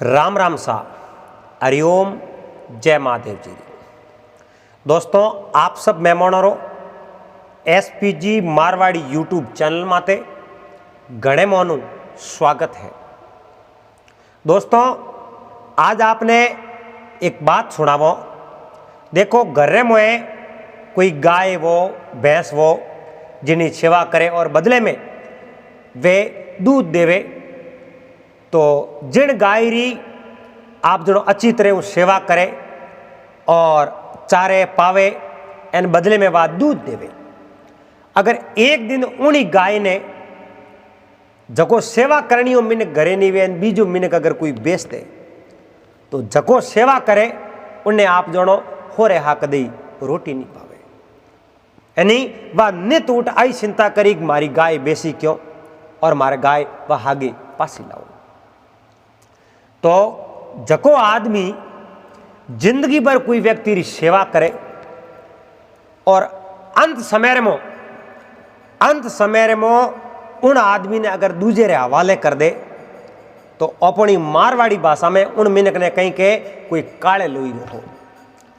राम राम सा, हरिओम, जय महादेव जी। दोस्तों, आप सब मेहमानों एसपीजी मारवाड़ी यूट्यूब चैनल माते घणे मोनू स्वागत है। दोस्तों, आज आपने एक बात सुनावो। देखो, घरे में कोई गाय वो भैंस वो जिन्हें सेवा करे और बदले में वे दूध देवे, तो जिन गाय री आप जो अच्छी तरह सेवा करे और चारे पावे एन बदले में वह दूध देवे। अगर एक दिन उन्हीं गाय ने जको सेवा करनी हो मिनक घरे नहीं वे बीजो मिनक अगर कोई बेच दे तो जको सेवा करे उन्हें आप जोड़ो हो रहा कदी रोटी नहीं पावे। यानी वह नित उठ आई चिंता करी मारी गाय बेसी क्यों और मारे गाय वह आगे पासी लाओ। तो जको आदमी जिंदगी भर कोई व्यक्ति री सेवा करे और अंत समय में उन आदमी ने अगर दूजे रे हवाले कर दे तो अपनी मारवाड़ी भाषा में उन मिनक ने कहीं के कोई काले लोई हो,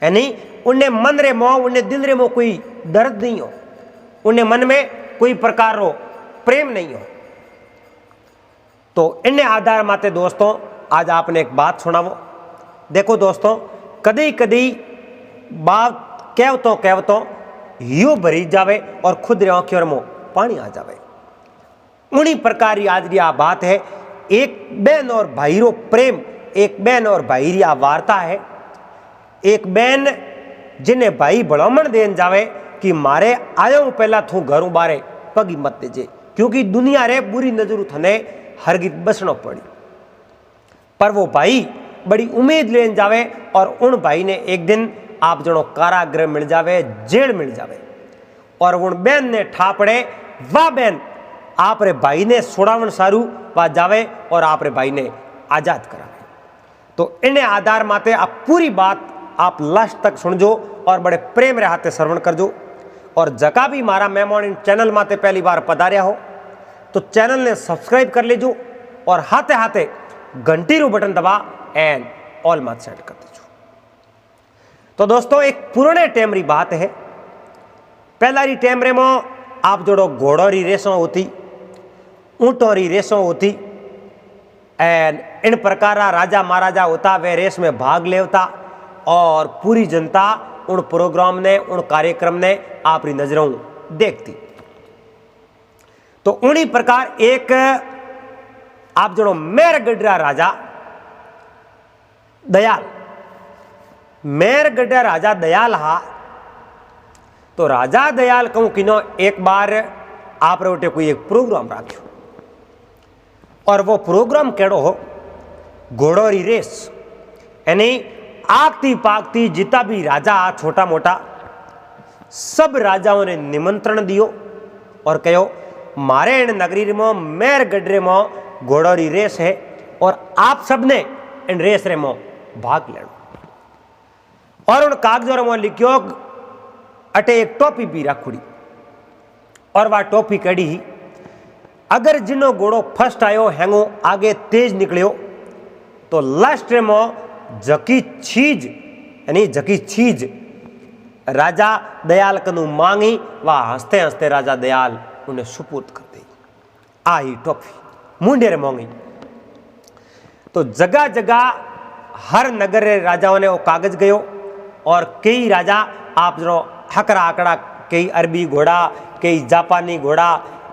यानी उन्हें मन रे मोह उन्हें दिल रे मोह कोई दर्द नहीं हो, उन्हें मन में कोई प्रकार रो प्रेम नहीं हो। तो इन्हें आधार माते दोस्तों आज आपने एक बात सुनावो। देखो दोस्तों, कदी कदी बात कहवतो यूं भरी जावे और खुद रे आंखों में पानी आ जावे। उन्हीं प्रकार की आज यह बात है। एक बहन और भाई रो प्रेम, एक बहन और भाई री वार्ता है। एक बहन जिन्हें भाई भलामण देन जावे कि मारे आयो पहला थू घरों बारे पगी मत देजे, क्योंकि दुनिया रे बुरी नजर थने हरगित बसनो पड़ी। पर वो भाई बड़ी उम्मीद लेन जावे और उन भाई ने एक दिन आप जनो कारागृह मिल जावे, जेल मिल जावे और उन बहन ने ठापड़े वाह बहन आप रे भाई ने सोड़ावन सारू वा जावे और आप रे भाई ने आजाद करावे। तो इन्हें आधार माते आप पूरी बात आप लास्ट तक सुनजो और बड़े प्रेम रे हाथे श्रवण करजो। और जका भी मारा मेहमान इन चैनल माते पहली बार पधार्या हो तो चैनल ने सब्सक्राइब कर लीजो और हाथे हाथे घंटी रू बटन दबा एंड ऑल मत सेट कर दीजिए। तो दोस्तों, एक पुराने टाइम री बात है। पहला री टाइम रे में आप जोड़ो घोड़ों री रेसों होती, ऊंटों री रेसों होती एंड इन प्रकार राजा महाराजा होता, वे रेस में भाग लेवता और पूरी जनता उन प्रोग्राम ने उन कार्यक्रम ने आप री नजरों देखती। तो उन्हीं प्रकार एक आप जो मेरगढ़ राजा दयाल, मेरगढ़ राजा दयाल हा। तो राजा दयाल कहूं किनो एक बार आप रोटे कोई एक प्रोग्राम राख्यो और वो प्रोग्राम केड़ो हो घोड़ों री रेस। यानी आगती पागती जितना भी राजा छोटा मोटा सब राजाओं ने निमंत्रण दियो और कहो मारे इन नगरी में मेरगढ़ में घोड़ों री रेस है और आप सबने इन रेस रे में भाग लेना। और उन कागजों में लिखियो अटे एक टोपी भी रखुड़ी और वह टोपी कड़ी ही अगर जिनो घोड़ो फर्स्ट आयो हैंगो आगे तेज निकलियो तो लास्ट में जकी चीज राजा दयाल कनु मांगी वह हंसते हंसते राजा दयाल उन्हें सुपुर्द कर दी। आई टोपी मुंडे रे मांगी। तो जगह जगह हर नगर रे राजाओं ने वो कागज गयो और कई राजा आप जो हकड़ा आकड़ा, कई अरबी घोड़ा, कई जापानी घोड़ा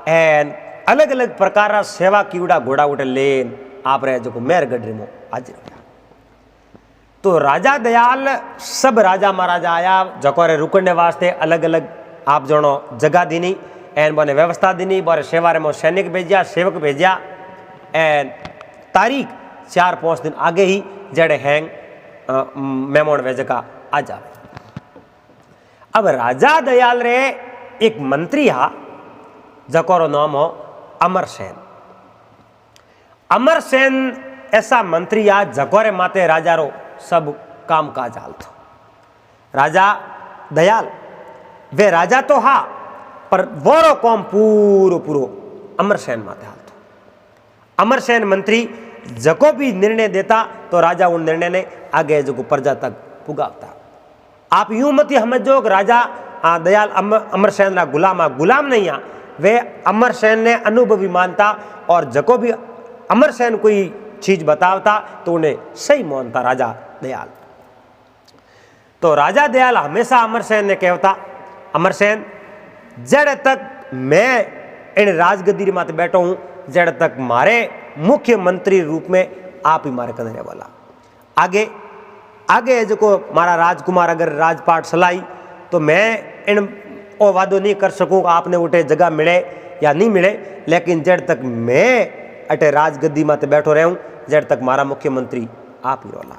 एंड अलग अलग प्रकार सेवा कीड़ा घोड़ा उठे लेन आप रहे जो मेरगढ़ में आज। तो राजा दयाल सब राजा महाराजा आया जको रे रुकने वास्ते अलग अलग आप जोनो जगह दीनी एंड बोने व्यवस्था दीनी, बोरे सेवा रे में सैनिक भेजिया, सेवक भेजिया एंड तारीख 4-5 दिन आगे ही जड़े हैंग मेमोन वे जगह आ जावे। अब राजा दयाल रे एक मंत्री हा जको नाम हो अमरसेन। अमरसेन ऐसा मंत्री आ जको रे माते राजा रो सब काम काज हालतो। राजा दयाल वे राजा तो हा पर वोरो काम पूरो अमरसेन माते हालतो। अमरसेन मंत्री जको भी निर्णय देता तो राजा उन निर्णय ने आगे जो प्रजा तक पुगावता। आप यूं मत समझो कि राजा दयाल अमरसेन रा गुलाम नहीं आ, वे अमरसेन ने अनुभवी मानता और जको भी अमरसेन कोई चीज बतावता तो उन्हें सही मानता राजा दयाल। तो राजा दयाल हमेशा अमरसेन ने कहता, अमरसेन जड़ तक मैं इन राजगद्दी माते बैठो हूं, जड़ तक मारे मुख्यमंत्री रूप में आप ही मारे करने वाला। आगे आगे जो मारा राजकुमार अगर राजपाट सलाई तो मैं इन ओ वादो नहीं कर सकूँ आपने उठे जगह मिले या नहीं मिले, लेकिन जड़ तक मैं अटे राजगद्दी माते बैठो रहूं, जड़ तक मारा मुख्यमंत्री आप ही रोला।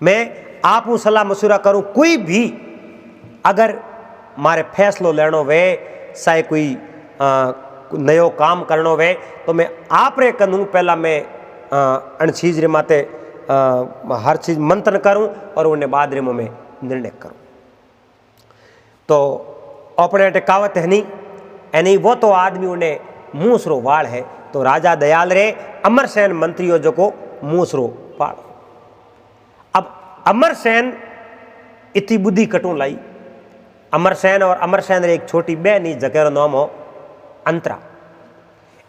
मैं आप सलाह मशूरा करूं, कोई भी अगर मारे फैसलो लेनो वे, चाहे कोई नयो काम करनो वे, तो मैं आप रे कंदू पहला मैं अन चीज रे माते हर चीज मंथन करूं और उन्हें बाद रे में निर्णय करूं। तो अपने टिकावत है नहीं वो तो आदमी उन्हें मूसरो वाल है। तो राजा दयाल रे अमरसेन मंत्रियों जो को मूसरो वाल। अब अमरसेन इतनी बुद्धि कटू लाई। अमरसेन और अमरसेन रे एक छोटी बहन ही जगह नाम हो अंतरा।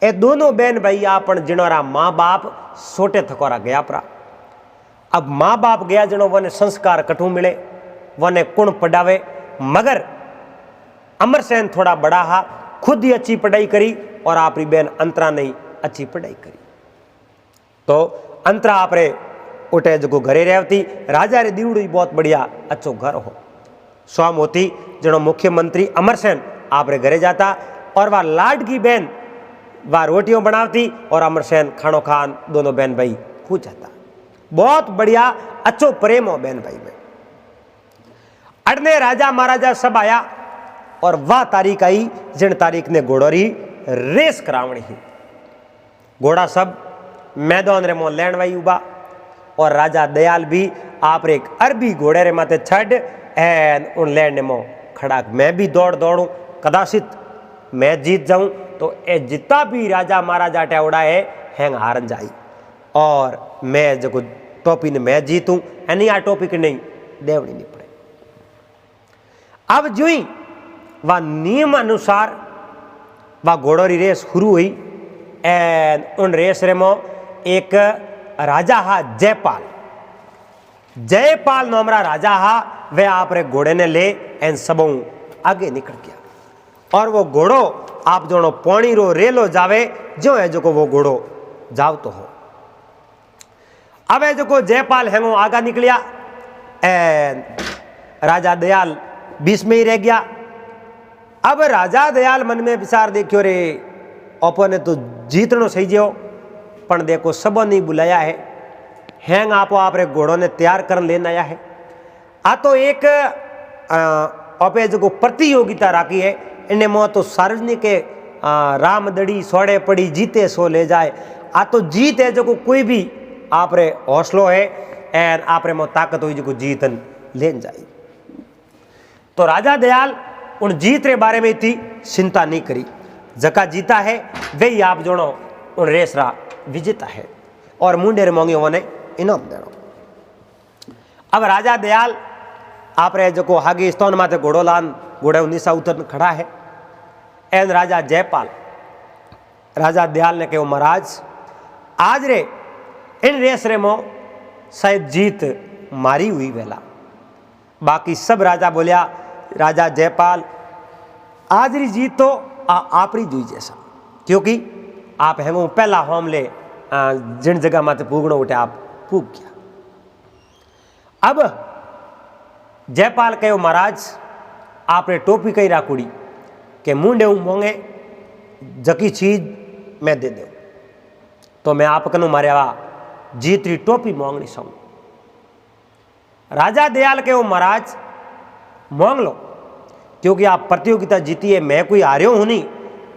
ए दोनों बहन भाई अपन जिनोरा माँ बाप सोटे थकोरा गया परा। अब माँ बाप गया जिनो वने संस्कार कटू मिले, वने कुण पढ़ावे, मगर अमरसेन थोड़ा बड़ा हा, खुद ही अच्छी पढ़ाई करी और आपरी बहन अंतरा ने अच्छी पढ़ाई करी। तो अंतरा आपरे उठे जो घरे रहती, राजा रे दीवड़ी बहुत बढ़िया अच्छो घर हो। स्वाम होती जनो मुख्यमंत्री अमरसेन आपरे घरे जाता और वह लाडकी बहन वह रोटियों बनावती और अमरसेन खानो खान दोनों बहन भाई खू जाता। बहुत बढ़िया अच्छो प्रेम हो बहन भाई में। अड़ने राजा महाराजा सब आया और वह तारीख आई जिन तारीख ने घोड़ो री रेस करावणी ही। घोड़ा सब मैदान रे मों लैंड वाई उबा और राजा दयाल भी आप एक अरबी घोड़े रे माते छड़ एन उन लैंड मों खड़ा। मैं भी दौड़ूं, कदाचित मैं जीत जाऊं तो ए जितना भी राजा महाराजा टेवड़ा है हैंग हारन जाई और मैं जो टोपी ने मैं जीतूं एनी आ टोपी के नहीं देवनी नहीं पड़े। अब जो ही वह नियम अनुसार वह घोड़ों की रेस शुरू हुई एन उन रेस रे मो एक राजा हा जयपाल। जयपाल नोमरा राजा हा वह आप रे घोड़े ने ले एन सबों आगे निकल गया और वो घोड़ो आप दोनों पौनी रो रेलो जावे जो है जो को वो घोड़ो जाव तो हो। अब जो को जयपाल है वो आगा निकलिया एन राजा दयाल बीच में ही रह गया। अब राजा दयाल मन में विचार देखियो रे अपने तो जीतनो सही जो पण देखो सबो नहीं बुलाया है, हैंग आपो आप रे घोड़ों ने तैयार कर लेना आया है। आ तो एक आपे जो प्रतियोगिता राखी है, इन्हें मो तो सार्वजनिक रामदड़ी सोड़े पड़ी जीते सो ले जाए। आ तो जीत है जो कोई भी आप रे हौसलो है एन आप रे मो ताकत हुई जो जीतन लेन जाए। तो राजा दयाल उन जीत रे बारे में इतनी चिंता नहीं करी। जका जीता है वे ही आप जोड़ो उन रेस रा विजेता है और मुंडे रे मोंगी ने इनाम देनो। अब राजा दयाल आप रे जो हागी स्तोन माथे घोड़ो लान घोड़े 19 उतर खड़ा है एन राजा जयपाल राजा दयाल ने कहो महाराज आज रे इन रेस रे मो शायद जीत मारी हुई वेला। बाकी सब राजा बोलिया राजा जयपाल आज री जीत तो आप री जुई जैसा, क्योंकि आप है वो पहला हमले जिन जगह माते पूगणो उठे आप पूग गया। अब जयपाल कहो महाराज आपने टोपी कही राकुड़ी के मुंडे मोंगे जकी चीज मैं दे दे तो मैं आप कनु मारे जीत री टोपी मोंगनी सौ। राजा दयाल कहो महाराज मोंग लो, क्योंकि आप प्रतियोगिता जीती है, मैं कोई हार्यो हूं नहीं,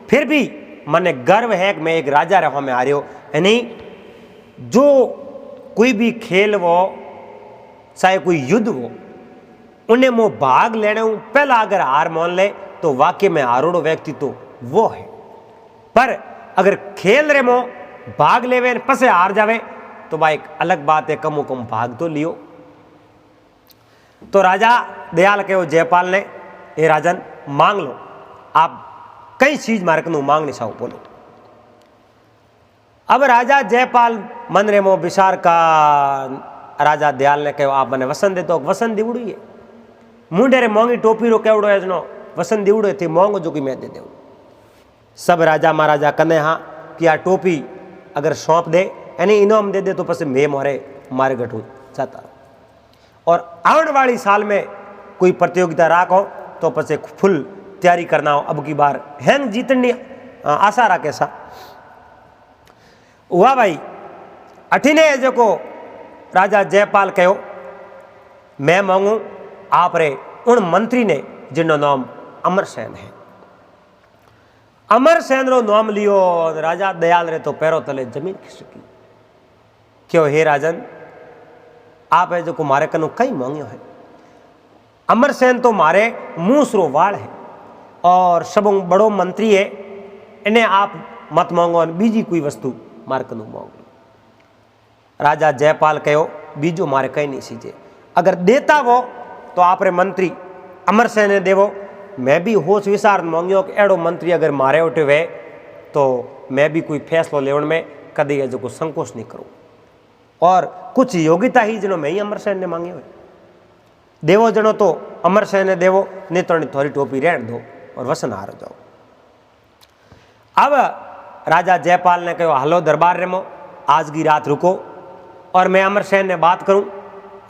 फिर भी मने गर्व है कि मैं एक राजा रहा मैं हार्यो। यानी जो कोई भी खेल वो चाहे कोई युद्ध हो उन्हें मो भाग लेने हूं, पहला अगर हार मान ले तो वाकई में हारोड़ो व्यक्ति तो वो है। पर अगर खेल रे मो भाग लेवे पसे हार जावे तो भाई एक अलग बात है, कमो कम भाग तो लियो। तो राजा दयाल कहो जयपाल ने, ये राजन मांग लो, आप कई चीज मारे कनु मांगनी चाहो बोलो। अब राजा जयपाल मन रे मो विचार का राजा दयाल ने कहो आप मने वसन दे दो। वसन दीवड़ू है मुंडे रे मोंगी टोपी रो केवड़ो है जनो वसन दीवड़ो थी मोंगो जो कि मैं दे देऊ। सब राजा महाराजा कने हाँ कि आ टोपी अगर सौंप दे यानी इनाम दे दे तो पसे मैं मारे गठू जाता। और आने वाली साल में कोई प्रतियोगिता राखो तो पसे फुल तैयारी करना हो, अब की बार हैंग जीतनी आशा रखे सा। हुआ भाई अठीने जो को राजा जयपाल कहो मैं मांगू आप रे उन मंत्री ने जिनो नाम अमरसेन है। अमरसेन रो नाम लियो राजा दयाल रे तो पैरों तले जमीन खिसकी। क्यों हे राजन आप है जो को मारे कनु कई मांगियो है। अमरसेन तो मारे मूसरो वाल है और सब बड़ो मंत्री है, इन्हें आप मत मांगो, बीजी कोई वस्तु मार कनु मांगो। राजा जयपाल कहो बीजो मारे कहीं नहीं सीजे, अगर देता वो तो आप रे मंत्री अमरसेन ने देवो। मैं भी होश विचार मांगियो कि एड़ो मंत्री अगर मारे उठे वे तो मैं भी कोई फैसलो लेवन में कदी है जो को संकोच नहीं करूँ। और कुछ योग्यता ही जनो मैं ही अमरसेन ने मांगे हुए देवो जनो तो अमरसेन ने देवो, नहीं तो थोड़ी टोपी रहन दो और वसन हार जाओ। अब राजा जयपाल ने कहो हलो दरबार रेमो आज की रात रुको और मैं अमरसेन ने बात करूं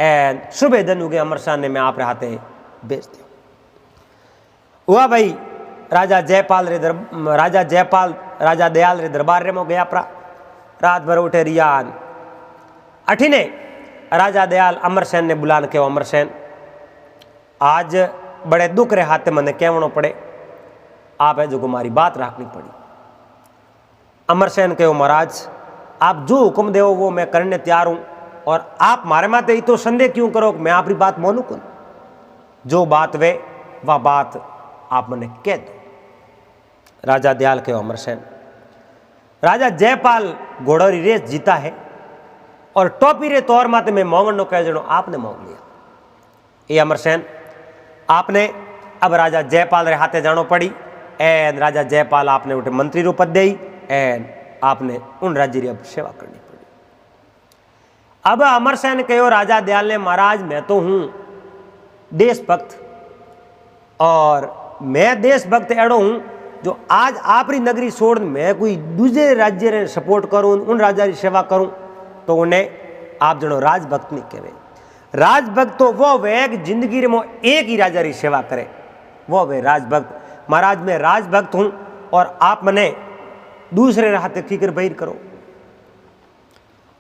एंड सुबह दिन उगे अमरसेन ने मैं आप हाथे बेच दियो। हुआ भाई राजा दयाल रे दरबार रेमो गया परा, रात भर उठे रियान अठीने राजा दयाल अमरसेन ने बुलान के अमरसेन आज बड़े दुख रे हाथे मने कहवणो पड़े, आप है जो हमारी बात रखनी पड़ी। अमरसेन कहो महाराज आप जो हुक्म देव वो मैं करने तैयार हूं, और आप मारे माते तो संदेह क्यों करो मैं आपकी बात मानू कौन, जो बात वे वह बात आप मने कह दो। राजा दयाल कहो अमरसेन राजा जयपाल घोड़ोरी रेस जीता है और टोपी रे तौर माते मैं मोंगन नो कह जनो आपने मोंग लिया। ये अमरसेन आपने अब राजा जयपाल रे हाथे जानो पड़ी एन राजा जयपाल आपने उठे मंत्री रो पद दे एन आपने उन राज्य री अब सेवा करनी पड़ी। अब अमरसेन कहो राजा दयाल ने महाराज मैं तो हूं देशभक्त और मैं देशभक्त एड़ो हूं जो आज आपरी नगरी छोड़ मैं कोई दूसरे राज्य रे सपोर्ट करूं उन राजा री सेवा करूं तो उन्हें आप जनो राजभक्त नहीं कहे। राजभक्त तो वो वे जिंदगी रे मो एक ही राजा री सेवा करे वो वे राजभक्त। महाराज मैं राजभक्त हूं और आप मने दूसरे राहते फिक्र बहिर करो।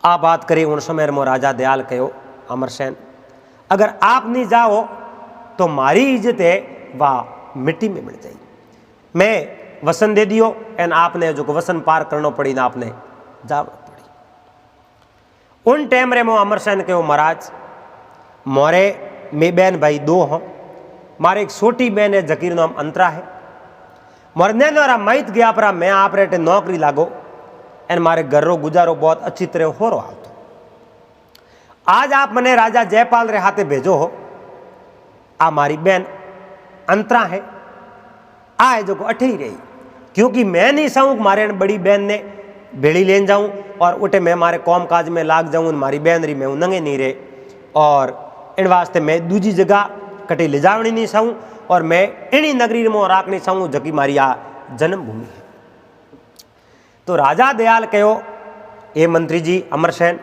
आप बात करें उन समय मो राजा दयाल कहो अमरसेन अगर आप नहीं जाओ तो मारी इज्जत है वह मिट्टी में मिल जाएगी। मैं वसन दे दियो एन आपने जो वसन पार करना पड़ी ना आपने जावना पड़ी। उन टाइम रे मो अमरसेन कहो महाराज मोरे मैं बहन भाई दो हों, मारे एक छोटी बहन है जकीर नाम अंतरा है, मोरे नैनोरा माइत गया परा मैं आप रेटे नौकरी लागो एन मारे घर रो गुजारो बहुत अच्छी तरह हो रहा तो आज आप मने राजा जयपाल रे हाथे भेजो हो। आ मारी बहन अंतरा है आ है जो को अठे ही रही क्योंकि मैं नहीं चाहूँ मारे बड़ी बहन ने भेड़ी लेन जाऊं और उठे मैं मारे कौम काज में लाग जाऊं मारी बहन री मैं नंगे नहीं रहे और इन वास्ते मैं दूजी जगह कटे ले जावनी नहीं चाहूँ और मैं इन्हीं नगरी में राख नहीं चाहूँ जबकि मारी आ जन्मभूमि है। तो राजा दयाल कहो ए मंत्री जी अमरसेन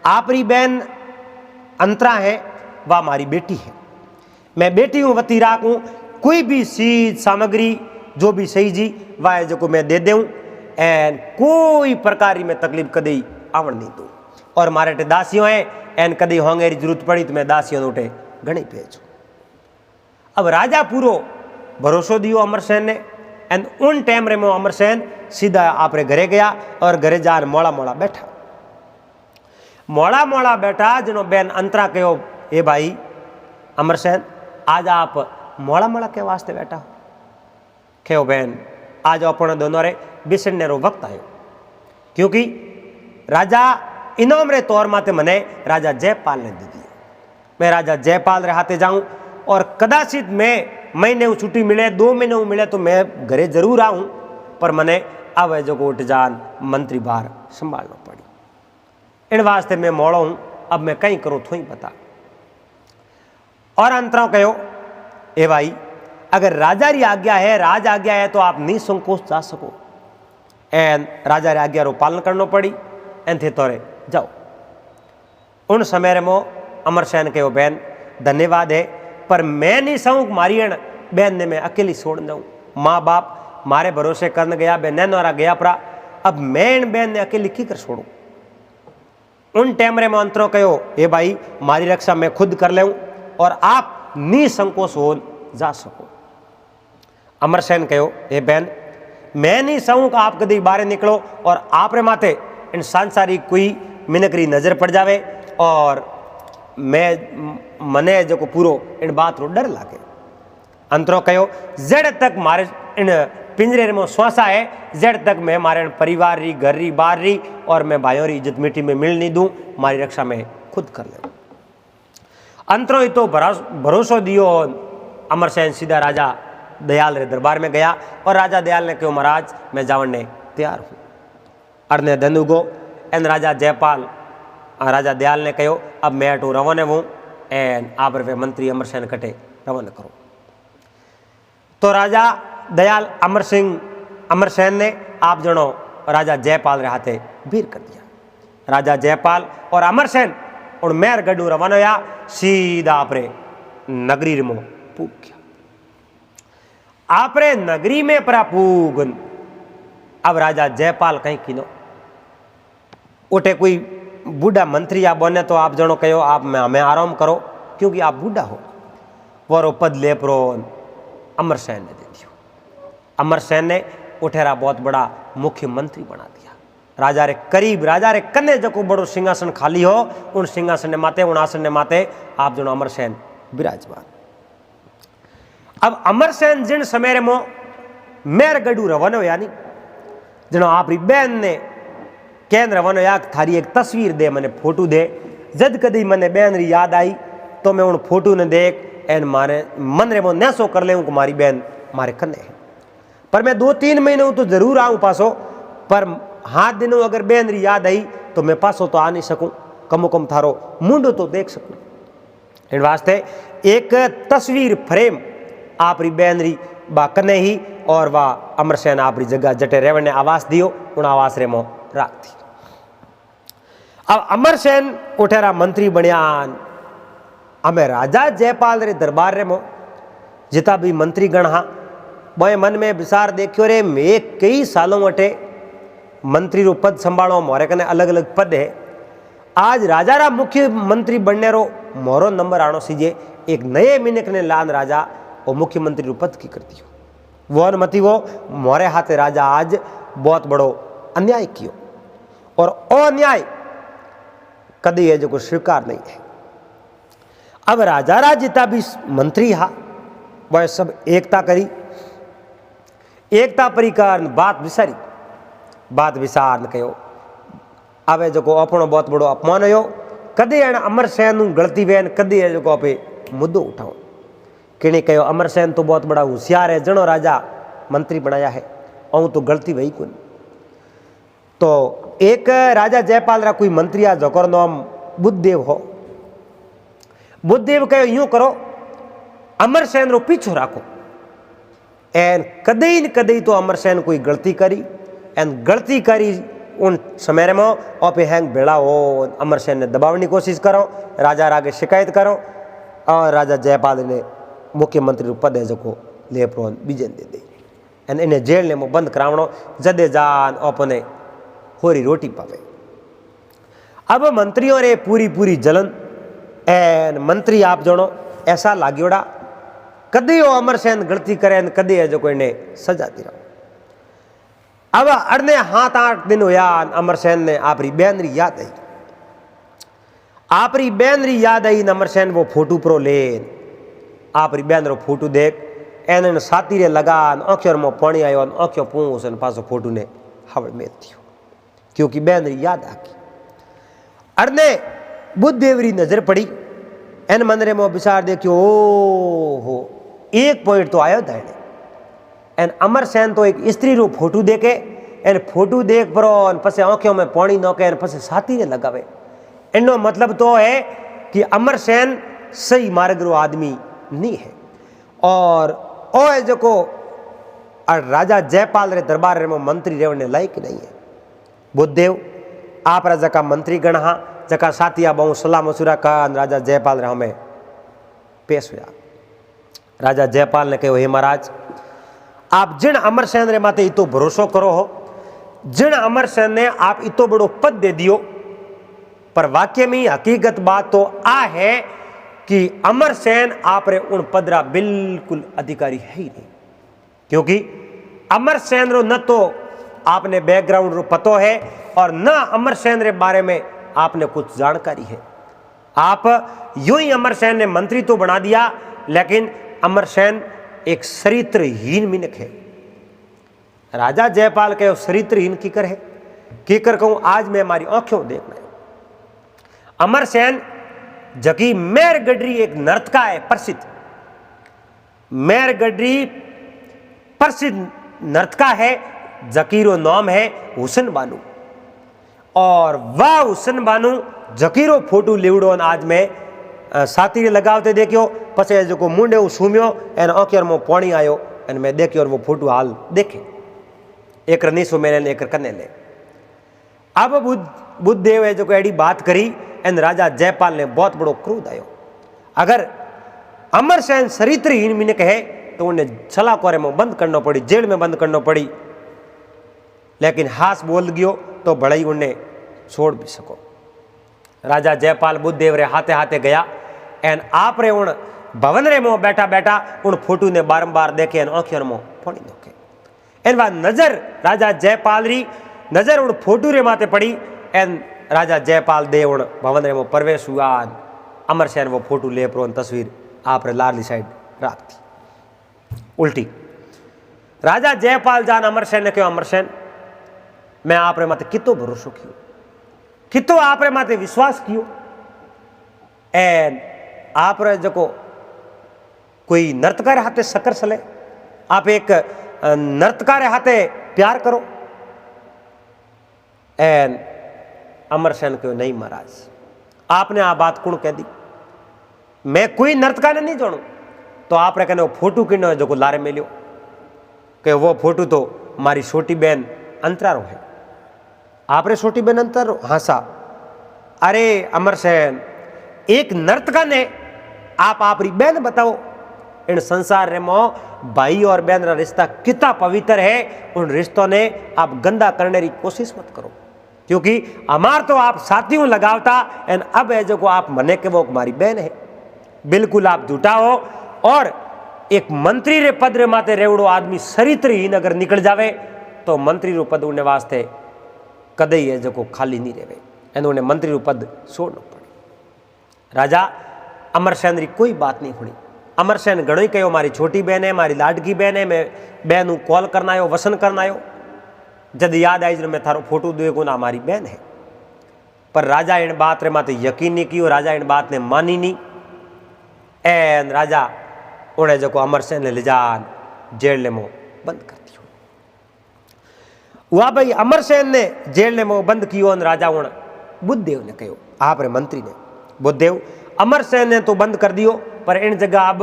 आपरी बहन अंतरा है वह हमारी बेटी है, मैं बेटी हूँ वती राखूँ कोई भी चीज सामग्री जो भी सही जी वह जो को मैं दे दूँ एन कोई प्रकार में तकलीफ कदी आवण नहीं दूँ और मारे टे दासियों है एन कदी होंगे जरूरत पड़ी तो मैं दासियों उठे घनी भेजू। अब राजा पूरो भरोसो दियो अमरसेन ने एन उन टाइम रे में अमरसेन सीधा आपरे घरे गया और घरे जान मोड़ा मोड़ा बैठा जनो बहन अंतरा कहो ए भाई अमरसेन आज आप मोड़ा के वास्ते बैठा हो कहो बहन आज अपने दोनों रे बिसरने रो वक्त आयो क्योंकि राजा इनाम रे तौर माते मने राजा जयपाल ने दी दियो। मैं राजा जयपाल रे हाथे जाऊं और कदाचित मैं महीने को छुट्टी मिले 2 महीने को मिले तो मैं घरे जरूर आऊं, पर मने अब जो को उठ जान मंत्री बार संभालना पड़ी। इन वास्ते मैं मोड़ो हूं, अब मैं कहीं करूं थो ही पता। और अंतरों कहो ए भाई, अगर राजा री आज्ञा है, राज आज्ञा है तो आप निसंकोच जा सको। एन राजा री आज्ञा रो पालन करना पड़ी, एन थे तोरे जाओ। उन समय मो अमरसेन कहो बहन धन्यवाद है, पर मैं नहीं सहूँ मारी अण बहन ने मैं अकेली छोड़ जाऊँ। माँ बाप मारे भरोसे करने गया, बहन वारा गया परा, अब मैं इन बहन ने अकेली की कर छोड़ू। उन टाइम रे मैं अंतरों कहो हे भाई मारी रक्षा मैं खुद कर लेऊँ और आप निसंकोच हो जा सको। अमरसेन कहो हे बहन मैं नहीं सहूँ कि आप कभी बाहर निकलो और आप रे माथे इन सांसारिक कोई मिनकरी नजर पड़ जावे और मैं मने जो को पूरो इन बात रो डर लागे। अंतरों कहो जड़ तक मारे इन पिंजरे में श्वासा है, जड़ तक मैं मारे परिवार री घर री बार री और मैं भाइयों री इज्जत मिट्टी में मिल नहीं दूं, मारी रक्षा में खुद कर ले। अंतरों ही तो भरोसो दियो। अमरसेन सीधा राजा दयाल रे दरबार में गया और राजा दयाल ने कहो महाराज मैं जावन ने तैयार हूँ। अरने धनुगो एन राजा जयपाल राजा दयाल ने कहो अब मैं अटू रवाना हूँ एन आप वे मंत्री अमरसेन कटे रवाना करो। तो राजा दयाल अमरसेन ने आप जनो राजा जयपाल रे हाथे वीर कर दिया। राजा जयपाल और अमरसेन और मेहर गड्डू रवाना होया सीधा आपरे नगरी में पूग गया। आपरे नगरी में परा पूगन अब राजा जयपाल कहीं किनो उठे कोई बूढ़ा मंत्री आप बने तो आप जनो कहो आप में हमें आराम करो क्योंकि आप बूढ़ा हो। वो पद ले प्रो अमरसेन ने दे दियो। अमरसेन ने उठेरा बहुत बड़ा मुख्यमंत्री बना दिया। राजा रे करीब राजा रे कन्ने जो बड़ो सिंहासन खाली हो उन सिंहासन ने माते उन आसन ने माते आप जनो अमरसेन विराजमान। अब अमरसेन जिन समय मो मेहर गडू रवन हो यानी जनो आप री बहन ने केंद्र रवन या थारी एक तस्वीर दे मने फोटो दे जद कदी मने बहन री याद आई तो मैं उन फोटो ने देख एन मारे मन रे मो नैसो कर ले मारी बहन मारे कन्ने है। पर मैं 2-3 महीने तो जरूर आऊं पासो, पर हाथ दिनों अगर बहन री याद आई तो मैं पासो तो आ नहीं सकूं, कमो कम थारो मुंडो तो देख सकूं। इन वास्ते एक तस्वीर फ्रेम आप री बहन री बा कने ही और वा अमरसेन आप री जगह जटे रेवण ने आवास दियो उन आवास रे मो राख दी। अब अमरसेन उठेरा मंत्री बनियान हमें राजा जयपाल रे दरबार रे मो जिता भी मंत्री गण हा मैं मन में विचार देखियो रे मैं कई सालों अटे मंत्री रो पद संभालो मोरे कने अलग अलग पद है। आज राजा रा मुख्यमंत्री बनने रो मोरो नंबर आनो सीजे एक नए मिनक ने लान राजा और मुख्यमंत्री रो पद की कर दियो। वो अनुमति वो मोरे हाथे राजा आज बहुत बड़ो अन्याय कियो और अन्याय कदी है जो को स्वीकार नहीं है। अब राजा रा जिता भी मंत्री हा वह सब एकता करी, एकता परिकार बात विसारी, बात विसार न कहो। अब जो को अपनो बहुत बड़ो अपमान हो कदी एण अमरसेन गलती वेन कदी है जो को आपे मुद्दो उठाओ किने कहो अमरसेन तो बहुत बड़ा होशियार है जनो राजा मंत्री बनाया है और तो गलती वही कोई। तो एक राजा जयपाल रा कोई मंत्री आ जकर नाम बुद्धदेव हो। बुद्धदेव कहो यूं करो अमरसेन रो पीछो राखो एन कदई न कदई तो अमरसेन कोई गलती करी एन गलती करी उन समय में आपे हैंग बेड़ा हो अमरसेन ने दबावने की कोशिश करो, राजा आगे शिकायत करो और राजा जयपाल ने मुख्यमंत्री पद है जो को ले प्रोन बीजे दे दे एन इन्हें जेल ने बंद करावनो जदे जान अपने होरी रोटी पावे। अब मंत्रियों रे पूरी पूरी जलन एन मंत्री आप जनो ऐसा लाग्योड़ा कदी वो अमरसेन गलती करे कदी है जो कोई ने सजा दी रहो। अब अड़ने 7-8 दिन हुआ अमरसेन ने आपरी बहन री याद आई, आपरी बहन री याद आई अमरसेन वो फोटो प्रो ले आपरी बहन रो फोटो देख एन साथी रे लगान आंखों में पानी आयो आंखों पूछ पासो फोटो ने हवड़ में थियो क्योंकि बहन री याद आ गई। अरने बुद्धदेवरी नजर पड़ी एन मंदिर में विचार देखियो हो एक पॉइंट तो आयो था एन अमरसेन तो एक स्त्री रो फोटो देखे एन फोटो देख परो पसे आंखों में पानी नोके एन पसे साथी ने लगावे एनो मतलब तो है कि अमरसेन सही मार्ग रो आदमी नहीं है। और ओ है जो को राजा जयपाल रे दरबार में मंत्री रहने लायक नहीं है। बुद्धदेव आप राजा का मंत्री गण हाँ जका साथिया बहु सलाह मसूरा का राजा जयपाल रे हमें पेश हुआ। राजा जयपाल ने कहो हे महाराज आप जिन अमरसेन रे माते इतो भरोसो करो हो जिन अमरसेन ने आप इतो बड़ो पद दे दियो पर वाक्य में हकीकत बात तो आ है कि अमरसेन आप रे उन पदरा बिल्कुल अधिकारी है ही नहीं क्योंकि अमरसेन रो न तो आपने बैकग्राउंड रो पतो है और न अमरसेन रे बारे में आपने कुछ जानकारी है। आप यूं ही अमरसेन ने मंत्री तो बना दिया लेकिन अमरसेन एक चरित्रहीन मिनक है। राजा जयपाल के चरित्रहीन कीकर है कीकर कहूं आज मैं हमारी आंखों देखना है। अमरसेन जकी मेहरगढ़ी एक नर्तका है प्रसिद्ध मेहरगढ़ी प्रसिद्ध नर्तका है जकीरो नाम है हुसन बानू और वह हुसन बानू जकीरो फोटो लिवड़ो आज में साथी लगावते देखियो पछे जो मुंडे सूम्यो एन आंखर में पानी आयो एन मैं देखियो और वो फोटो हाल देखे एक नीसो मेले एक कने ले। अब बुद्धदेव है जो एडी बात करी एन राजा जयपाल ने बहुत बड़ो क्रोध आयो। अगर अमरसेन चरित्रहीन मिनक है तो उन्हें छला कोरे में बंद करना पड़ी जेल में बंद करना पड़ी लेकिन हास बोल गयो तो बड़ाई उन्हें छोड़ भी सको। राजा जयपाल बुद्धदेव रे हाथे हाथे गया एन आप रे उन भवन रे में बैठा बैठा उन फोटो ने बारंबार देखे एन आंखों में पानी नोके एन वा नजर राजा जयपाल री नजर उन फोटो रे माते पड़ी एन राजा जयपाल दे उन भवन रे में प्रवेश हुआ अमरसेन वो फोटो ले प्रो तस्वीर आप रे लारली साइड रख दी उल्टी। राजा जयपाल जान अमरसेन ने कहो अमरसेन मैं आप रे माते कितो भरोसो कियो कितो आप रे माते विश्वास कियो एन आप रे जको कोई नर्तकार हाथे शकर चले आप एक नर्तकार हाथे प्यार करो एन अमरसेन कहो नहीं महाराज आपने आ बात कौन कह दी मैं कोई नर्तकार ने नहीं जानू तो आप रे कहने फोटो किनो जो लारे मिलियो कि वो फोटो तो हमारी छोटी बहन अंतरारो है आप रे छोटी बहन अंतरारो हाँ सा अरे अमरसेन एक नर्तका ने आप री बहन बताओ इन संसार रे मो भाई और बहन का रिश्ता कितना पवित्र है उन रिश्तों ने आप गंदा करने की कोशिश मत करो क्योंकि हमार तो आप साथियों लगावता एन अब है जो को आप मने के वो हमारी बहन है बिल्कुल आप झूठा हो। और एक मंत्री रे पद रे माते रेवड़ो आदमी चरित्रहीन अगर निकल जावे तो मंत्री रो पद उन्हें वास्ते कदई है जो को खाली नहीं रहे एन उन्हें मंत्री रो पद छोड़ना पड़े। राजा अमरसेन री कोई बात नहीं हुई अमरसेन घणो ही कहो मारी छोटी बहन है मारी लाडकी बहन है मैं बहन कॉल करना आयो वसन करना आयो जद याद आई मैं थारो फोटो देखो ना हमारी बहन है। पर राजा इन बात रे माते यकीन नहीं कियो राजा इन बात ने मानी नहीं एन राजा उन्हें जो अमरसेन ने ले जान जेल में बंद कर दियो। वह भाई अमरसेन ने जेल में बंद कियो राजा उन बुद्धदेव ने कहो आप रे मंत्री ने बुद्धदेव अमरसेन ने तो बंद कर दियो पर इन जगह अब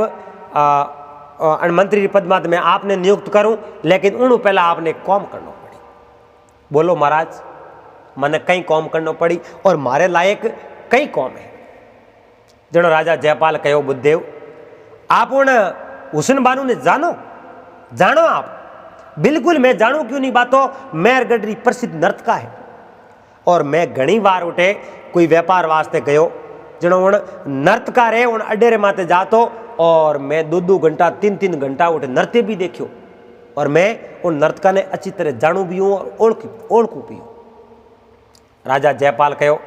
मंत्री पद मात में आपने नियुक्त करूं लेकिन उन पहला आपने कौम करना पड़ी। बोलो महाराज मने कई कौम करना पड़ी और मारे लायक कई कौम है जनो राजा जयपाल कहो बुद्धदेव आप उन हुसन बानू ने जानो आप बिल्कुल मैं जानू क्यों नहीं बातो मेहरगढ़ी प्रसिद्ध नर्तका है और मैं घनी बार उठे कोई व्यापार वास्ते गयो जनो उन नर्तकार है उन अड्डे रे माते जातो और मैं 2-2 घंटा 3-3 घंटा उठे नृत्य भी देखियो और मैं उन नर्तका ने अच्छी तरह जानू भी हूँ और ओळखू भी हूँ। राजा जयपाल कहो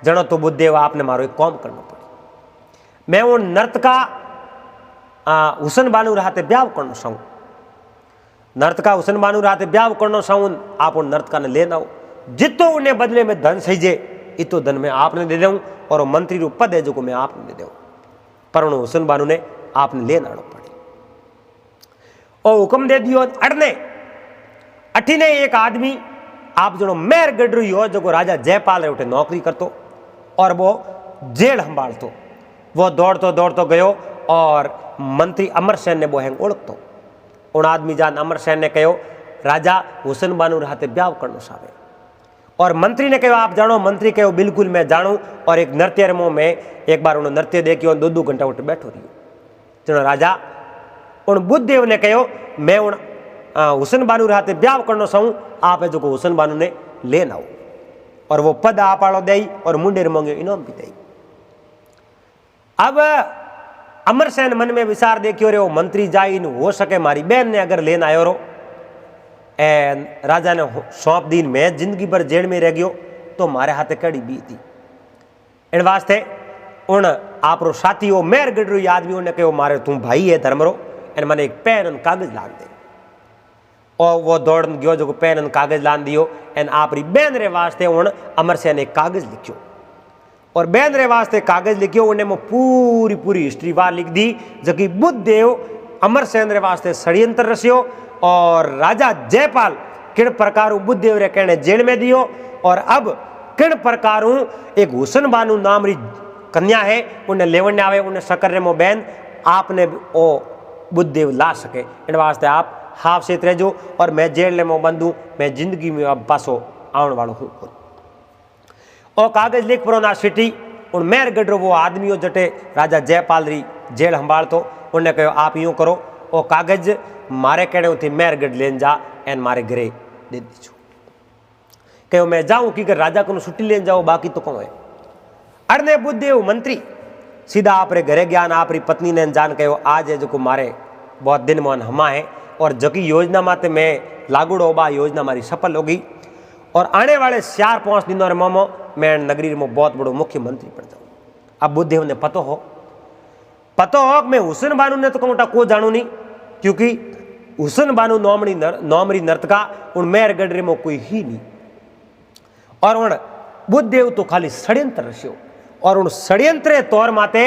जनो तो बुद्धदेव आपने मारो एक कौम करना पड़ी मैं उन नर्तका हुसन बानू राहते ब्याह करना चाहूँ नर्तका हुसन बानू राहते ब्याह करना चाहूँ आप उन नर्तका ने लेना हो जितो उन्हें बदले में धन सहीजे इतो धन मैं आपने दे दूँ और वो मंत्री रू पद है जो मैं आपने दे दूँ। पर उन्होंने हुसन बानू ने आपने लेना पड़े और हुक्म दे दियो। अड़ने अठीने एक आदमी आप जो मेहरगढ़ हो जो राजा जयपाल रे उठे नौकरी करतो और वो जेल संभालतो। वो दौड़तो दौड़तो गयो और मंत्री अमरसेन ने वो हैंग ओळखतो। उन आदमी जान अमरसेन ने कहो राजा हुसन बानू हाथे ब्याह करनो सावे। और मंत्री ने कहो आप जानो? मंत्री कहो बिल्कुल मैं जानू। और एक नृत्य रमो में एक बार उन्होंने नृत्य देखियो 2 घंटा उठे बैठो रही। चलो राजा उन बुद्धदेव ने कहो मैं उन हुसन बानू हाथे ब्याह करनो चाहूँ, आप है जो हुसन बानू ने लेना हो। और वो पद आप आलो दे और मुंडे मांगे इनाम भी दे। अब अमरसेन मन में विचार देखियो रे वो मंत्री जाई हो सके मारी बहन ने अगर लेन आयो रो एन राजा ने सौंप दिन मैं जिंदगी भर जेल में रह गयो तो मारे हाथे कड़ी बी थी। इन वास्ते उन आप रो साथी हो मेहरगढ़ आदमी ने कहो मारे तू भाई है धर्मरो एन मैंने एक पेन और कागज लान दे। और वो दौड़ गयो जो पेन और कागज लान दियो एन आप री बहन रे वास्ते उन अमरसेन एक कागज लिखियो। और बहन रे वास्ते कागज लिखियो उन्हें में पूरी पूरी हिस्ट्री वार लिख दी जबकि बुद्धदेव अमरसेन रे वास्ते षड्यंत्र रसियो और राजा जयपाल किन प्रकार बुद्धदेव रे कहने जेल में दियो। और अब किन प्रकार एक हुसन बानू नाम री कन्या है उन्हें लेवण आवे उन्हें शकर रे मो बहन आपने ओ बुद्धदेव ला सके। इन वास्ते आप हाफ से रहजो और मैं जेल में बंदू मैं जिंदगी में अब पासो आने वालों हूँ। और कागज लिख परो ना सिटी उन मेहरगढ़ वो आदमी हो जटे राजा जयपाल री जेल संभाल तो उन्हें कहो आप यूँ करो वो कागज मारे कहने उठी मेहरगढ़ लेन जा एन मारे घरे दे दीजो। कहो मैं जाऊँ कि राजा को छुट्टी लेन जाओ बाकी तो कौन है। अरने बुद्धदेव मंत्री सीधा आप रे घरे ज्ञान आप री पत्नी ने जान कहो आज है जो मारे बहुत दिन मन हमा है और जकी योजना माते मैं लागूड़ो बा योजना मारी सफल होगी और आने वाले 4-5 दिनों रे मोमो मैं नगरी में बहुत बड़ो मुख्यमंत्री बन जाऊँ। अब बुद्धदेव ने पतो हो मैं हुसन बानू ने तो कहूँटा को जानू नहीं क्योंकि हुसन बानू नौमरी नर्तका उन मेहरगढ़ में कोई ही नहीं। और उन बुद्धदेव तो खाली षड्यंत्र रस्यो और उन षड्यंत्र तौर माते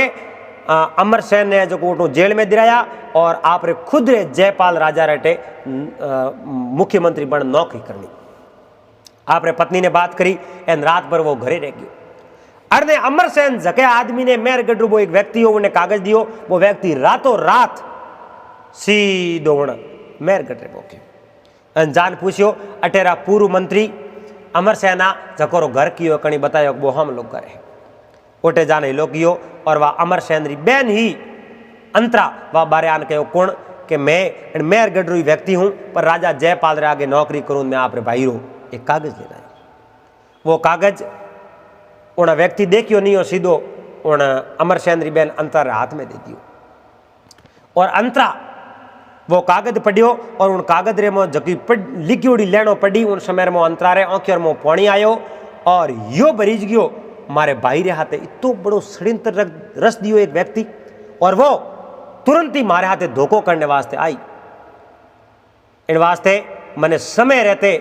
अमरसेन ने जो जेल में दिराया और आप रे खुद रे जयपाल राजा रेटे मुख्यमंत्री बन नौकरी करनी। आप रे पत्नी ने बात करी एन रात भर वो घरे रह गयो। अरने अमरसेन जके आदमी ने मेहरगढ़ वो एक व्यक्ति हो उन्हें कागज दियो वो व्यक्ति रातों रात सीधो मेहरगढ़ रे पहुंचे। जान पूछियो अटेरा पूर्व मंत्री अमरसेना जकोरो घर कियो कणी बतायो वो हम लोग घर है ओटे जाने लोगियो और वह अमरसेन री बहन ही अंतरा वह बारे आन कहो कौन कि मैं मेहरगढ़ व्यक्ति हूँ पर राजा जयपाल रे आगे नौकरी करूँ मैं आप रे भाई रो एक कागज लेना है। वो कागज उन व्यक्ति देखियो नहीं हो सीधो उन अमरसेन री बहन अंतरा हाथ में दे दियो और अंतरा वो कागज पढ़ियो और उन कागज रे में जकी लिखियोड़ी लेनो पड़ी उन समय में अंतरा रे आंखियों में पानी आयो और यो भरीज गयो मारे भाई रे हाथे इतो बड़ो षड्यंत्र रस दियो एक व्यक्ति और वो तुरंत ही मारे हाथे धोखो करने वास्ते आई। इन वास्ते मैंने समय रहते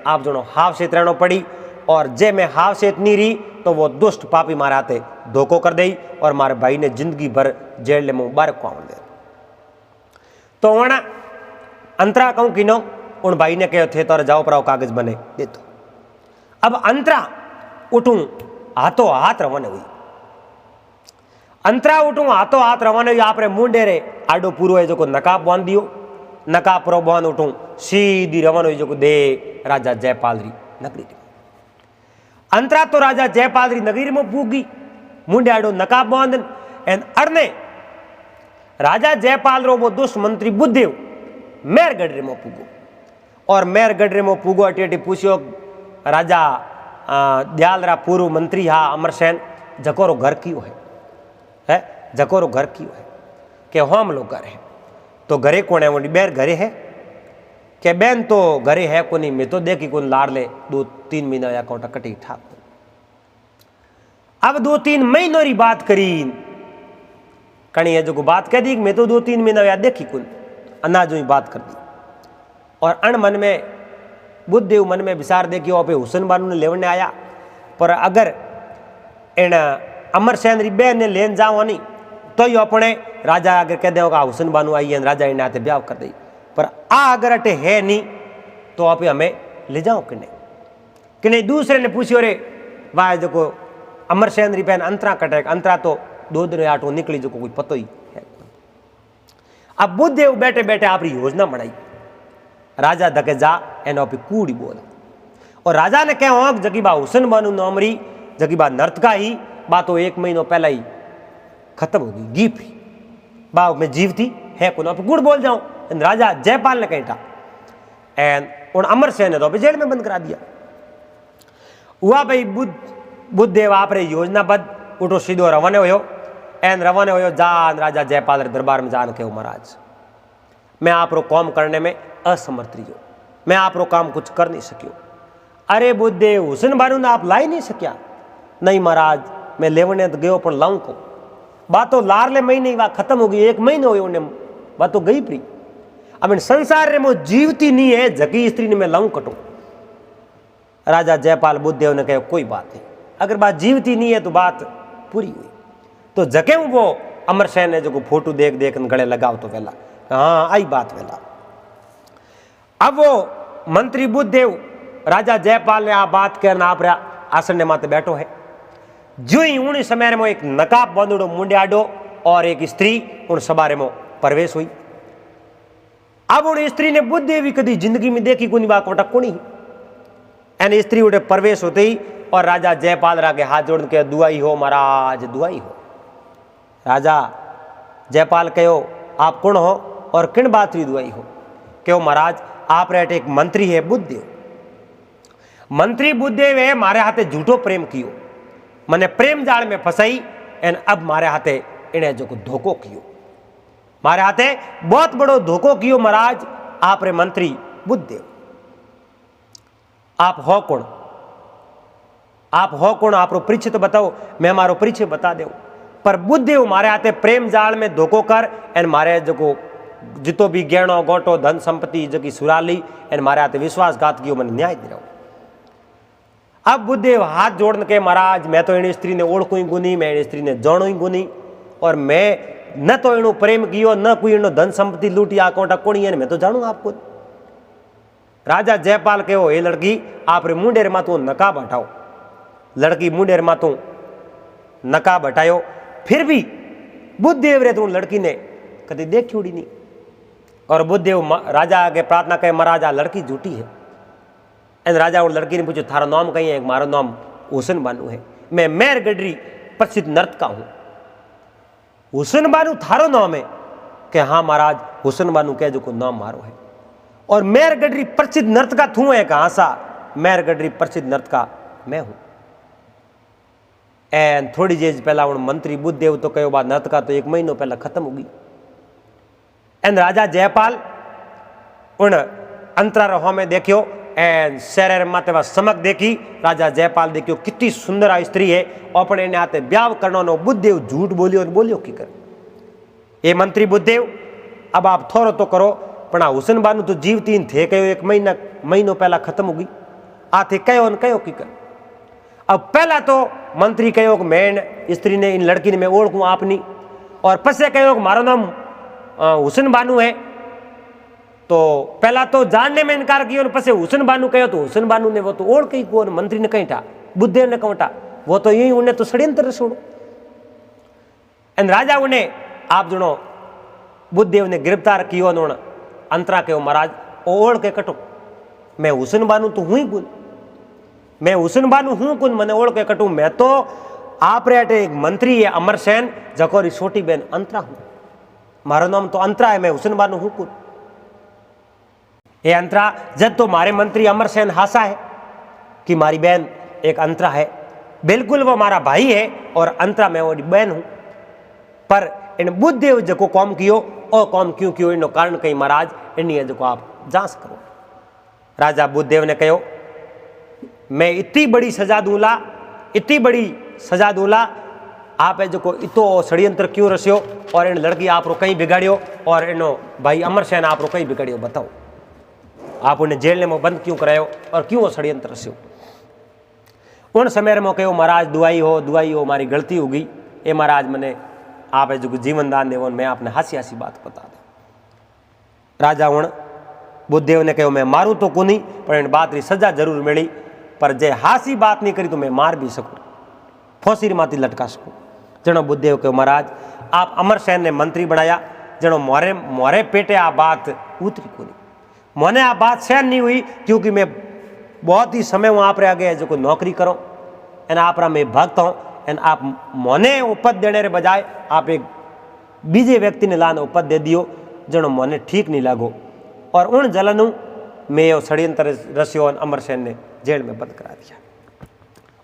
आप जो हाफ सेत रहना पड़ी और जे मैं हाफ सेत नहीं रही तो वो दुष्ट पापी मारे हाथे धोखो कर दई और मारे भाई ने जिंदगी भर जेल में मुबारक को आवन दे। तो वना अंतरा कहूँ कि नो उन भाई ने कहो थे तो जाओ पर कागज बने दे तो। अब अंतरा उठूं हाथों हाथ रवाने हुई। अंतरा उठूं हाथों हाथ रवाने हुई आप रे मुंडे रे आडो पूरो है जो नकाब बांध दियो नकाब प्रो बांध उठूं सीधी रवान हुई जो दे राजा जयपाल री नगरी। अंतरा तो राजा जयपाल री नगरी में पूगी मुंडे आडो नकाब बांध एन अरने राजा जयपाल रो वो दुष्ट मंत्री बुद्धदेव मेहरगढ़ में पूगो और मेहरगढ़ में पूगो अटी पूछियो राजा दयालरा पूर्व मंत्री हा अमरसेन जकोरो घर क्यों है जकोरो घर क्यों है कि हम लोग घर है तो घरे कौन है वो बैर घरे है कि बहन तो घरे है को नहीं मैं तो देखी कौन लाड़ ले 2-3 महीना या कौन कटी ठाक। अब 2-3 महीनों री बात करी कणी है जो बात कह दी मैं तो 2-3 महीना या देखी कौन अनाज ही बात कर दी और अण मन में बुद्धदेव मन में विचार देखियो पे हुसन बानू ने लेवने आया पर अगर एण अमरसेन री बेन ने लेन जाओ नहीं तो ही अपने राजा आगे कह देगा हुसैन बानू आई है राजा इन हाथे ब्याह कर दी। पर आ अगर अटे है नहीं तो आप हमें ले जाओ कि नहीं। दूसरे ने पूछ्यो रे वाह जो अमरसेन री बेन अंतरा कटे अंतरा तो 2 दिन आटो निकली जो कोई पतो ही है। अब बुद्धदेव बैठे बैठे आप योजना बनाई राजा धके जा एनो आप कूड़ी बोला और राजा ने कहो जगी बा हुसैन बानू नौमरी जगी बा नर्तका ही बा तो 1 महीनों पहला ही खत्म हो गई गीफ बा में जीव थी है को आप कूड़ बोल जाओ। राजा जयपाल ने कहता एंड उन अमरसेन ने तो अभी जेल में बंद करा दिया। हुआ भाई बुद्धदेव आप रे योजनाबद्ध उठो सीधो रवाने हो एन रवाने हो जान राजा जयपाल रे दरबार में जान के महाराज मैं आप रो काम करने में असमर्थ रही मैं आप रो काम कुछ कर नहीं सकियो। अरे बुद्धदेव हुसैन बानू ने आप लाई नहीं सकिया। नहीं महाराज मैं लेवने तो गयो पर लाऊं को बात तो लारले महीने बात खत्म हो गई 1 महीने हो उन्हें बात तो गई पड़ी। अब संसार रे मो जीवती नहीं है जगी स्त्री ने मैं लाऊं कटो। राजा जयपाल बुद्धदेव ने कहा कोई बात नहीं अगर बात जीवती नहीं है तो बात पूरी हुई। तो जके वो अमरसेन ने जो फोटो देख देख गले लगाओ तो वेला हाँ आई बात वेला। अब वो मंत्री बुद्धदेव राजा जयपाल ने आ बात करना आप आसन ने माते बैठो है जो ही उन समय में एक नकाब बांधड़ो मुंडियाडो और एक स्त्री उन सबारे में प्रवेश हुई। अब उन स्त्री ने बुद्धदेव कदी जिंदगी में देखी कोनी बात कोटा कोनी एन स्त्री उठे प्रवेश होते ही और राजा जयपाल रागे हाथ जोड़ के दुआई हो महाराज दुआई हो। राजा जयपाल कहो आप कौन हो और किन बात री दुआई हो। कहो महाराज आप रेट एक मंत्री है बुद्धदेव मंत्री बुद्धदेव है मारे हाथे झूठो प्रेम कियो मने प्रेम जाल में फसाई एन अब मारे हाथे इन्हें जो धोखो कियो मारे हाथे बहुत बड़ो धोखो कियो महाराज आप रे मंत्री बुद्धदेव आप हो कौन आप रो परिचय तो बताओ मैं हमारो परिचय बता दे। पर बुद्धदेव मारे हाथे प्रेम जाल में धोखो कर एन मारे जो जितो भी गहणो गोटो धन संपत्ति जो की सुराली एन मारे हाथे विश्वासघात कियो मैंने न्याय दिलाओ। अब बुद्धदेव हाथ जोड़ने के महाराज मैं तो इन स्त्री ने ओळखू ही गुनी मैं इन स्त्री ने जाणू ही गुनी और मैं न तो इनो प्रेम कियो न कोई इनो धन संपत्ति लूटी आ कोटा कोणी मैं तो जानू आपको। राजा जयपाल कहो हे लड़की आप रे मुंडेर माथू नकाब हटाओ। लड़की मुंडेर माथू नकाब हटायो फिर भी बुद्धदेव रे तो लड़की ने कभी देखी उड़ी नहीं और बुद्धदेव राजा आगे प्रार्थना करे महाराज आ लड़की झूठी है। एन राजा उन लड़की ने पूछो थारा नाम कहीं है मारो नाम हुसैन बानू है मैं मेहर गढ़ी प्रसिद्ध नर्तका हूं। हुसैन बानू थारो नाम है कि हाँ महाराज हुसैन बानू कह जो को नाम मारो है और मेहर गढ़ी प्रसिद्ध नर्तका थू है कहां सा मेहर गढ़ी प्रसिद्ध नर्तका मैं हूं। एन थोड़ी देर पहला उन मंत्री बुद्धदेव तो कहो बात नर्तका तो 1 महीनों पहला खत्म होगी। एन राजा जयपाल उन अंतरा रहो में देखियो एन शहर माते समक देखी राजा जयपाल देखियो कितनी सुंदर आ स्त्री है अपने ने आते ब्याह करनो बुद्धदेव झूठ बोलियो की कर। ये मंत्री बुद्धदेव अब आप थोड़ो तो करो पण हुसैन बानू तो जीवती थे कहो 1 महीनों पहला खत्म होगी आ थे कहो की कर। अब पहला तो मंत्री कहो कि मैं स्त्री ने इन लड़की ने मैं ओळखूं आपनी और पसे कहो कि मारो नाम हुसैन बानू है तो पहला तो जानने में इनकार किया पसे हुसैन बानू कहो तो हुसैन बानू ने वो तो ओढ़ के ही मंत्री ने कहीं था बुद्धदेव ने कहटा वो तो यही उन्हें तो षड्यंत्र छोड़ो। एन राजा उन्हें आप जुड़ो बुद्धदेव ने गिरफ्तार कियो उन्होंने अंतरा कहो महाराज ओढ़ के कटो मैं हुसैन बानू तो हूं ही कुन मैं हुसैन बानू हूं कुन मैंने ओढ़ के कटू मैं तो आप रे एक मंत्री है अमरसेन जकोरी छोटी बहन अंतरा हूं मारो नाम तो अंतरा है मैं हुसैन बानू हूं कुन। ये अंतरा जब तो मारे मंत्री अमरसेन हासा है कि मारी बहन एक अंतरा है बिल्कुल वो हमारा भाई है और अंतरा मैं वो बहन हूं पर इन बुद्धदेव जो कौम कियो और कौम क्यों कियो इन कारण कहीं महाराज इन जो आप जांच करो। राजा बुद्धदेव ने कहो मैं इतनी बड़ी सजा दूला आप जो इतो षड्यंत्र क्यों रस्यो और इन लड़की आप रो कहीं बिगाड़ियो और इनो भाई अमरसेन आप रो कहीं बिगाड़ियो बताओ आप उन्हें जेल में बंद क्यों करायो और क्यों षड्यंत्र रस्यो। उन समय में कहो महाराज दुआई हो मारी गलती होगी, ये महाराज मैंने आप जो जीवन दान देव, मैं आपने हासी हासी बात बता दे। राजा उन बुद्धदेव ने कहो मैं मारूँ तो कोनी, पर इन बात री सजा जरूर मिली, पर जे हासी बात नहीं करी तो मैं मार भी सकूँ, फांसी माथी लटका सकूँ। जनो बुद्धदेव कहो महाराज आप अमरसेन ने मंत्री बनाया, जनो मोरे पेटे आ बात उतरी कोनी, मने आ बात सहन नहीं हुई, क्योंकि मैं बहुत ही समय हूँ आप आगे जो नौकरी करो एन आप मैं भक्त हूँ, एन आप मोने उपद देने रे बजाय आप एक बीजे व्यक्ति ने लाने उपद दे दियो, जनो मोने ठीक नहीं लागो। और उन जलनू मैं यो षड्यंत्र रस्यो अमरसेन ने जेल में बंद करा दिया।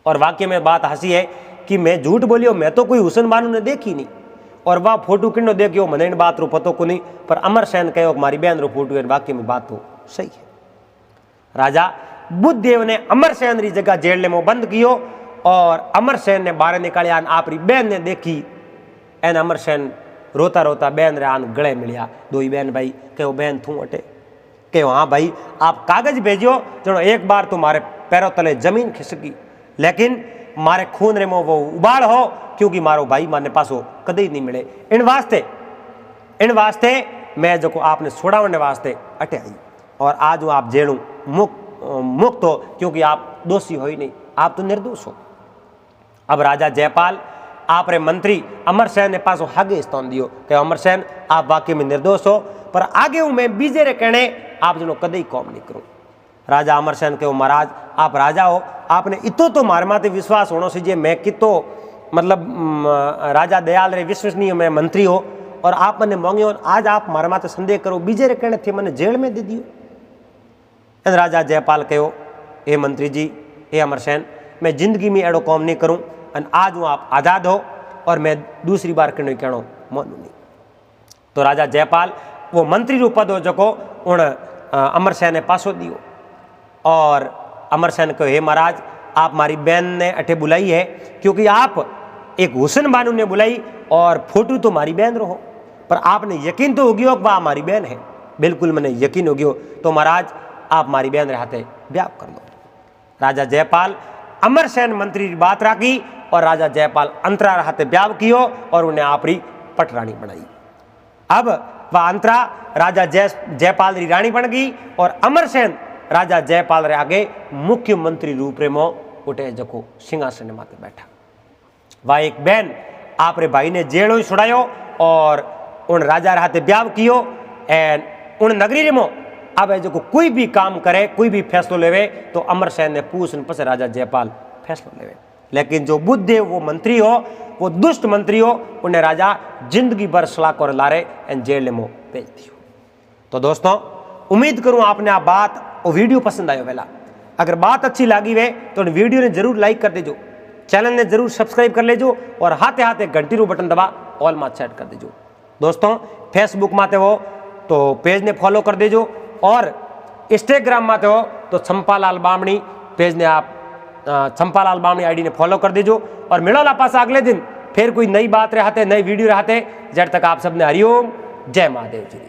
और वाक्य में बात हंसी है कि मैं झूठ बोलियो, मैं तो कोई हुसैन बानू ने देखी नहीं, और वह फोटो किनो देखियो मने इन बात रो पतो को नहीं, पर अमरसेन कहो मारी बहन रो फोटो है, वाक्य में बात तो सही है। राजा बुद्धदेव ने अमरसेन री जगह जेल में बंद कियो, और अमरसेन ने बाहर निकालिया, आपरी बहन ने देखी, एन अमरसेन रोता रोता बहन रे आन गले मिलिया। दो ही बहन भाई कहो बहन थू अटे, कहो हाँ भाई आप कागज भेजो, जनो एक बार तो मारे पैरों तले जमीन खिसकी, लेकिन मारे खून रे मो वो उबाल हो, क्योंकि मारो भाई मारने पास हो कदे ही नहीं मिले। इन वास्ते मैं जो आपने छोड़ाने वास्ते अटे आई, और आज वो आप जेलू मुक्त हो, क्योंकि आप दोषी हो ही नहीं, आप तो निर्दोष हो। अब राजा जयपाल आप रे मंत्री अमरसेन ने पासो आगे स्थान दियो कि अमरसेन आप वाकई में निर्दोष हो, पर आगे हूँ मैं बीजे रे कहने आप जनो कदे ही कौम नहीं करूँ। राजा अमरसेन कहो महाराज आप राजा हो, आपने इतो तो मारे माते विश्वास होना चाहिए, मैं कितो मतलब राजा दयाल रे विश्वसनीय मैं मंत्री हो, और आप मैंने मांगे हो, आज आप मारे माते संदेह करो, बीजे रे कहने थे मैंने जेल में दे दियो। राजा जयपाल कहो हे मंत्री जी, हे अमरसेन, मैं जिंदगी में एड़ो कौम नहीं करूँ, और आज हूँ आप आज़ाद हो, और मैं दूसरी बार कहना मानू नहीं। तो राजा जयपाल वो मंत्री रू पद हो जो उन अमरसेन ने पासो दियो, और अमरसेन कहो हे महाराज आप मारी बहन ने अठे बुलाई है, क्योंकि आप एक हुसैन बानू ने बुलाई, और फोटो तो मारी बहन रहो, पर आपने यकीन तो हो गयो कि वह हमारी बहन है, बिल्कुल मैंने यकीन हो गयो, तो महाराज आप मारी बहन रे हाथे ब्याह कर दो। राजा जयपाल अमरसेन मंत्री की बात राखी, और राजा जयपाल अंतरा हाथे ब्याह कियो, और उन्हें आपरी पटरानी बनाई। अब वह अंतरा राजा जयपाल री रानी बन गई, और अमरसेन राजा जयपाल रे आगे मुख्यमंत्री रूप रे मो उठे जको सिंहासन माते बैठा। वह एक बहन आप रे भाई ने जेलों ही छुड़ायो, और उन राजा रे हाथे ब्याह कियो, एन उन नगरी रे मो अब जो कोई भी काम करे, कोई भी फैसलो लेवे, तो अमरसेन ने पूछने पसे राजा जयपाल फैसलो लेवे। लेकिन जो बुद्धदेव वो मंत्री हो, वो दुष्ट मंत्री हो, उन्हें राजा जिंदगी भर सलाह कर लारे एन जेल में भेज दियो। तो दोस्तों उम्मीद करूं आपने आ बात और वीडियो पसंद आयो वेला। अगर बात अच्छी लगी वे तो वीडियो ने जरूर लाइक कर देजो, चैनल ने जरूर सब्सक्राइब कर लेजो, और हाथे हाथे घंटी रू बटन दबा ऑल मात सेट कर देजो। दोस्तों फेसबुक माते हो तो पेज ने फॉलो कर देजो, और इंस्टाग्राम माते हो तो चंपालाल बामणी पेज ने आप चंपालाल बामणी आईडी ने फॉलो कर दीजो। और मिलो ला पास अगले दिन फिर कोई नई बात रहते, नई वीडियो रहते। जब तक आप सबने हरिओम, जय महादेव जी।